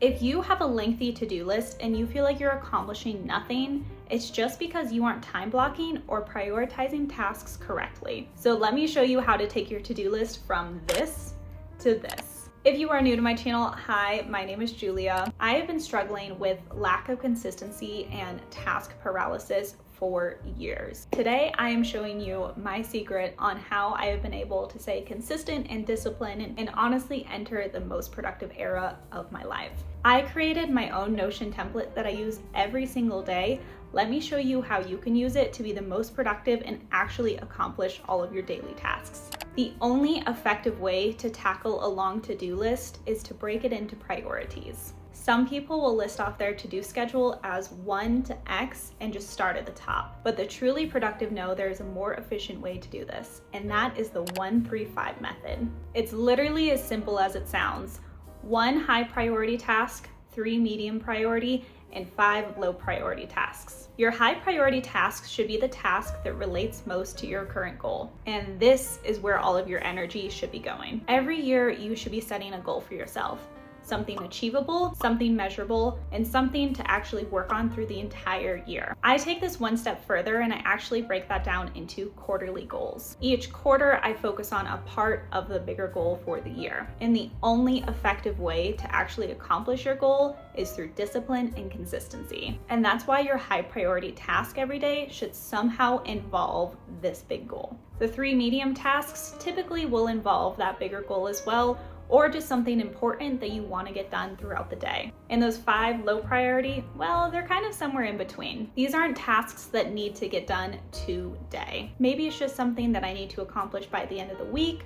If you have a lengthy to-do list and you feel like you're accomplishing nothing, it's just because you aren't time blocking or prioritizing tasks correctly. So let me show you how to take your to-do list from this to this. If you are new to my channel, hi, my name is Julia. I have been struggling with lack of consistency and task paralysis for years. Today, I am showing you my secret on how I have been able to stay consistent and disciplined and honestly enter the most productive era of my life. I created my own Notion template that I use every single day. Let me show you how you can use it to be the most productive and actually accomplish all of your daily tasks. The only effective way to tackle a long to-do list is to break it into priorities. Some people will list off their to-do schedule as 1 to X and just start at the top. But the truly productive know there's a more efficient way to do this, and that is the 1-3-5 method. It's literally as simple as it sounds. 1 high priority task, 3 medium priority, and 5 low priority tasks. Your high priority tasks should be the task that relates most to your current goal. And this is where all of your energy should be going. Every year, you should be setting a goal for yourself. Something achievable, something measurable, and something to actually work on through the entire year. I take this one step further and I actually break that down into quarterly goals. Each quarter, I focus on a part of the bigger goal for the year. And the only effective way to actually accomplish your goal is through discipline and consistency. And that's why your high priority task every day should somehow involve this big goal. The 3 medium tasks typically will involve that bigger goal as well, or just something important that you want to get done throughout the day. And those 5 low priority, well, they're kind of somewhere in between. These aren't tasks that need to get done today. Maybe it's just something that I need to accomplish by the end of the week,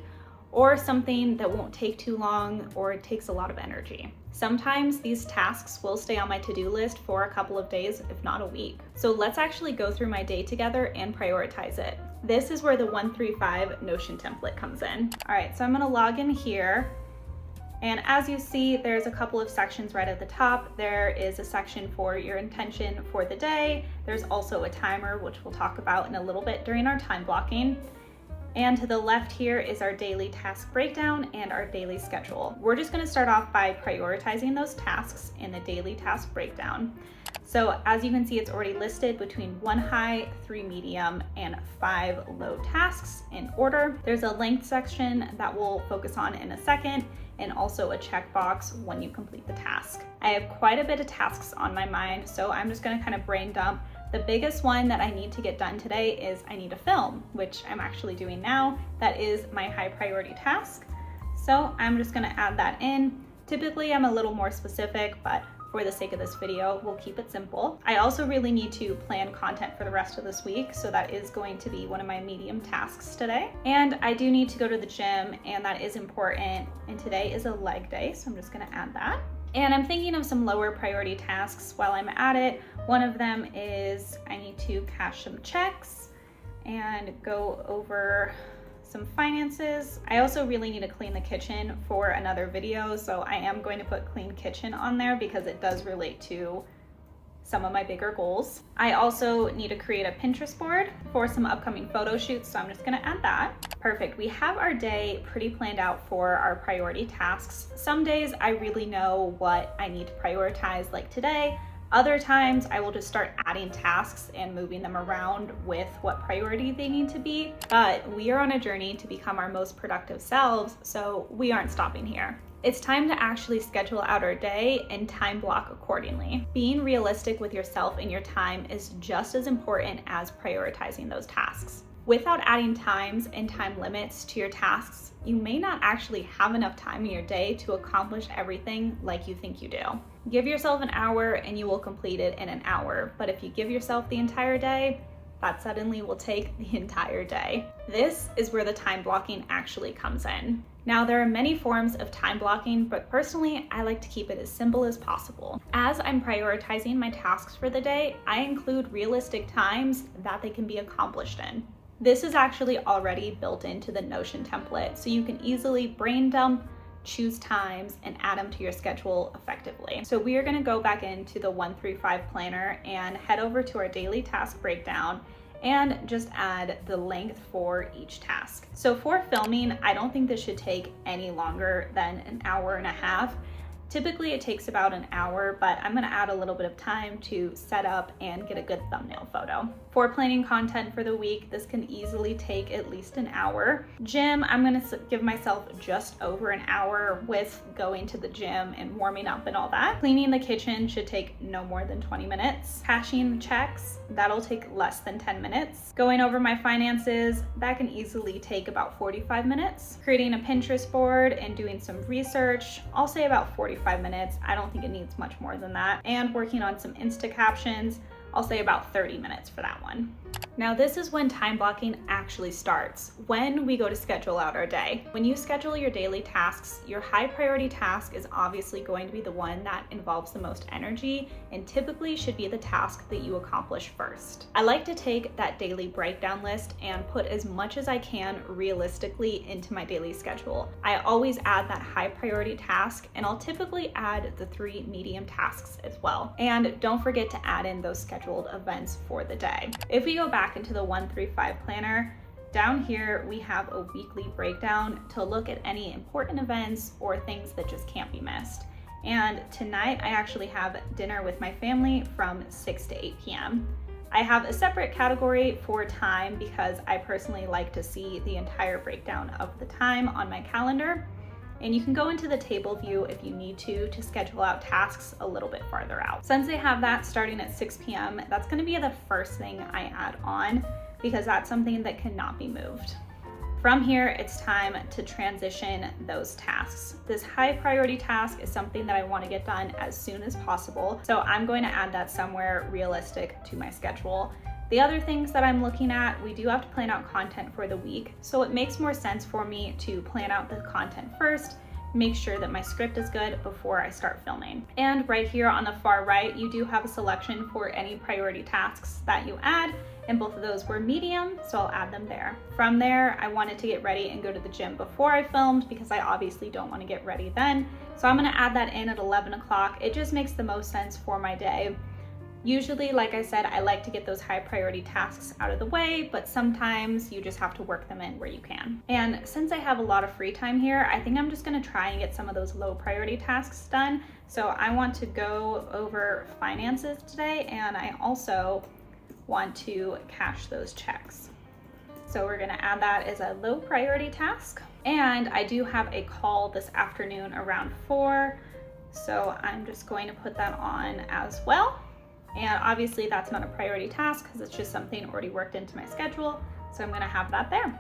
or something that won't take too long, or it takes a lot of energy. Sometimes these tasks will stay on my to-do list for a couple of days, if not a week. So let's actually go through my day together and prioritize it. This is where the 1-3-5 Notion template comes in. All right, so I'm gonna log in here. And as you see, there's a couple of sections right at the top. There is a section for your intention for the day. There's also a timer, which we'll talk about in a little bit during our time blocking. And to the left here is our daily task breakdown and our daily schedule. We're just gonna start off by prioritizing those tasks in the daily task breakdown. So as you can see, it's already listed between 1 high, 3 medium, and 5 low tasks in order. There's a length section that we'll focus on in a second, and also a checkbox when you complete the task. I have quite a bit of tasks on my mind, so I'm just gonna kind of brain dump. The biggest one that I need to get done today is I need to film, which I'm actually doing now. That is my high priority task. So I'm just gonna add that in. Typically I'm a little more specific, but for the sake of this video, we'll keep it simple. I also really need to plan content for the rest of this week, so that is going to be one of my medium tasks today. And I do need to go to the gym, and that is important. And today is a leg day, so I'm just gonna add that. And I'm thinking of some lower priority tasks while I'm at it. One of them is I need to cash some checks and go over some finances. I also really need to clean the kitchen for another video, so I am going to put clean kitchen on there because it does relate to some of my bigger goals. I also need to create a Pinterest board for some upcoming photo shoots, so I'm just gonna add that. Perfect, we have our day pretty planned out for our priority tasks. Some days I really know what I need to prioritize, like today. Other times I will just start adding tasks and moving them around with what priority they need to be. But we are on a journey to become our most productive selves, so we aren't stopping here. It's time to actually schedule out our day and time block accordingly. Being realistic with yourself and your time is just as important as prioritizing those tasks. Without adding times and time limits to your tasks, you may not actually have enough time in your day to accomplish everything like you think you do. Give yourself an hour and you will complete it in an hour, but if you give yourself the entire day, that suddenly will take the entire day. This is where the time blocking actually comes in. Now, there are many forms of time blocking, but personally, I like to keep it as simple as possible. As I'm prioritizing my tasks for the day, I include realistic times that they can be accomplished in. This is actually already built into the Notion template, so you can easily brain dump, choose times, and add them to your schedule effectively. So we are gonna go back into the 1-3-5 planner and head over to our daily task breakdown and just add the length for each task. So for filming, I don't think this should take any longer than an hour and a half. Typically it takes about an hour, but I'm gonna add a little bit of time to set up and get a good thumbnail photo. For planning content for the week, this can easily take at least an hour. Gym, I'm gonna give myself just over an hour with going to the gym and warming up and all that. Cleaning the kitchen should take no more than 20 minutes. Cashing checks, that'll take less than 10 minutes. Going over my finances, that can easily take about 45 minutes. Creating a Pinterest board and doing some research, I'll say about 45 minutes. I don't think it needs much more than that. And working on some Insta captions, I'll say about 30 minutes for that one. Now this is when time blocking actually starts, when we go to schedule out our day. When you schedule your daily tasks, your high priority task is obviously going to be the one that involves the most energy and typically should be the task that you accomplish first. I like to take that daily breakdown list and put as much as I can realistically into my daily schedule. I always add that high priority task, and I'll typically add the 3 medium tasks as well. And don't forget to add in those scheduled events for the day. If we go back into the 135 planner, down here we have a weekly breakdown to look at any important events or things that just can't be missed. And tonight I actually have dinner with my family from 6 to 8 p.m. I have a separate category for time because I personally like to see the entire breakdown of the time on my calendar. And you can go into the table view if you need to schedule out tasks a little bit farther out. Since I have that starting at 6 p.m., that's gonna be the first thing I add on because that's something that cannot be moved. From here, it's time to transition those tasks. This high priority task is something that I want to get done as soon as possible, so I'm going to add that somewhere realistic to my schedule. The other things that I'm looking at, we do have to plan out content for the week, so it makes more sense for me to plan out the content first, make sure that my script is good before I start filming. And right here on the far right, you do have a selection for any priority tasks that you add, and both of those were medium, so I'll add them there. From there, I wanted to get ready and go to the gym before I filmed because I obviously don't want to get ready then. So I'm gonna add that in at 11 o'clock. It just makes the most sense for my day. Usually, like I said, I like to get those high priority tasks out of the way, but sometimes you just have to work them in where you can. And since I have a lot of free time here, I think I'm just gonna try and get some of those low priority tasks done. So I want to go over finances today, and I also want to cash those checks. So we're gonna add that as a low priority task. And I do have a call this afternoon around 4, so I'm just going to put that on as well. And obviously that's not a priority task because it's just something already worked into my schedule, so I'm gonna have that there.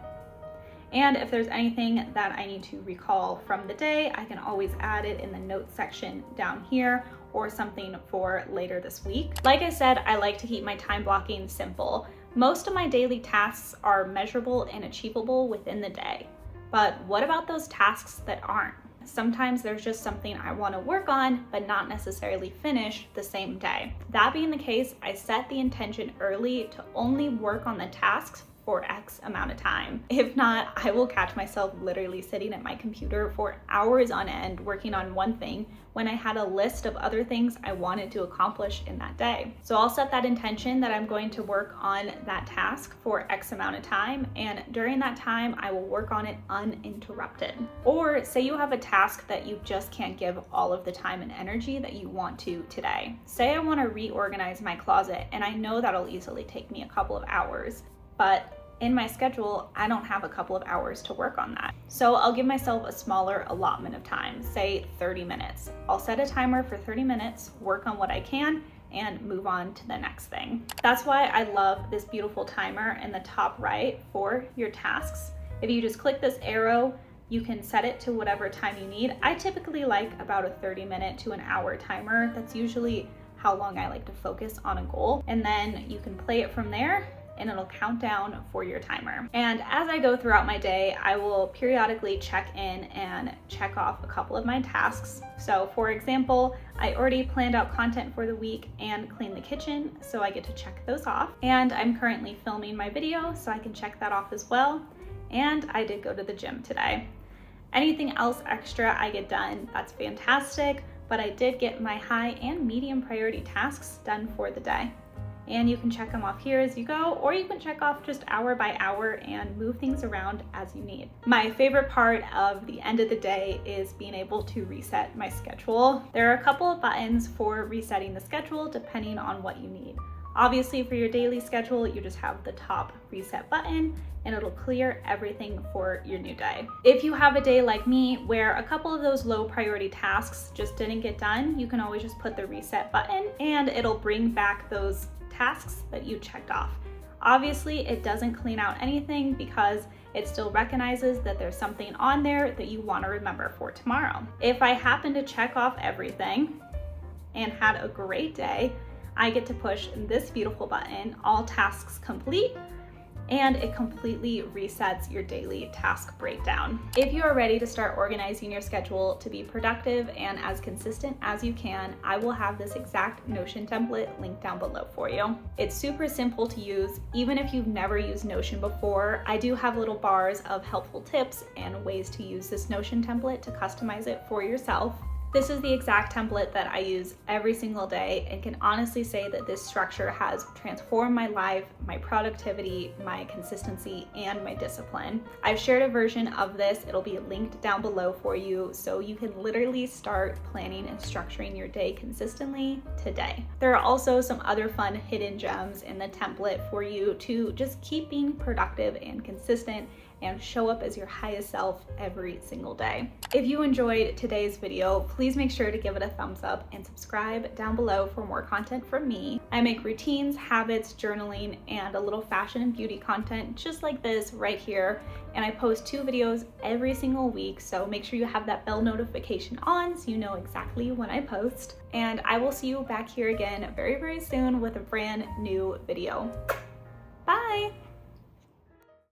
And if there's anything that I need to recall from the day, I can always add it in the notes section down here or something for later this week. Like I said, I like to keep my time blocking simple. Most of my daily tasks are measurable and achievable within the day. But what about those tasks that aren't? Sometimes there's just something I want to work on, but not necessarily finish the same day. That being the case, I set the intention early to only work on the tasks for X amount of time. If not, I will catch myself literally sitting at my computer for hours on end working on one thing when I had a list of other things I wanted to accomplish in that day. So I'll set that intention that I'm going to work on that task for X amount of time, and during that time, I will work on it uninterrupted. Or say you have a task that you just can't give all of the time and energy that you want to today. Say I want to reorganize my closet, and I know that'll easily take me a couple of hours, but in my schedule, I don't have a couple of hours to work on that. So I'll give myself a smaller allotment of time, say 30 minutes. I'll set a timer for 30 minutes, work on what I can, and move on to the next thing. That's why I love this beautiful timer in the top right for your tasks. If you just click this arrow, you can set it to whatever time you need. I typically like about a 30-minute to an hour timer. That's usually how long I like to focus on a goal. And then you can play it from there, and it'll count down for your timer. And as I go throughout my day, I will periodically check in and check off a couple of my tasks. So for example, I already planned out content for the week and cleaned the kitchen, so I get to check those off. And I'm currently filming my video, so I can check that off as well. And I did go to the gym today. Anything else extra I get done, that's fantastic, but I did get my high and medium priority tasks done for the day. and you can check them off here as you go, or you can check off just hour by hour and move things around as you need. My favorite part of the end of the day is being able to reset my schedule. There are a couple of buttons for resetting the schedule depending on what you need. Obviously, for your daily schedule, you just have the top reset button and it'll clear everything for your new day. If you have a day like me where a couple of those low priority tasks just didn't get done, you can always just put the reset button and it'll bring back those tasks that you checked off. Obviously, it doesn't clean out anything because it still recognizes that there's something on there that you want to remember for tomorrow. If I happen to check off everything and had a great day, I get to push this beautiful button, all tasks complete, and it completely resets your daily task breakdown. If you are ready to start organizing your schedule to be productive and as consistent as you can, I will have this exact Notion template linked down below for you. It's super simple to use. Even if you've never used Notion before, I do have little bars of helpful tips and ways to use this Notion template to customize it for yourself. This is the exact template that I use every single day and can honestly say that this structure has transformed my life, my productivity, my consistency, and my discipline. I've shared a version of this. It'll be linked down below for you so you can literally start planning and structuring your day consistently today. There are also some other fun hidden gems in the template for you to just keep being productive and consistent and show up as your highest self every single day. If you enjoyed today's video, please make sure to give it a thumbs up and subscribe down below for more content from me. I make routines, habits, journaling, and a little fashion and beauty content just like this right here. And I post 2 videos every single week, so make sure you have that bell notification on so you know exactly when I post. And I will see you back here again very, very soon with a brand new video.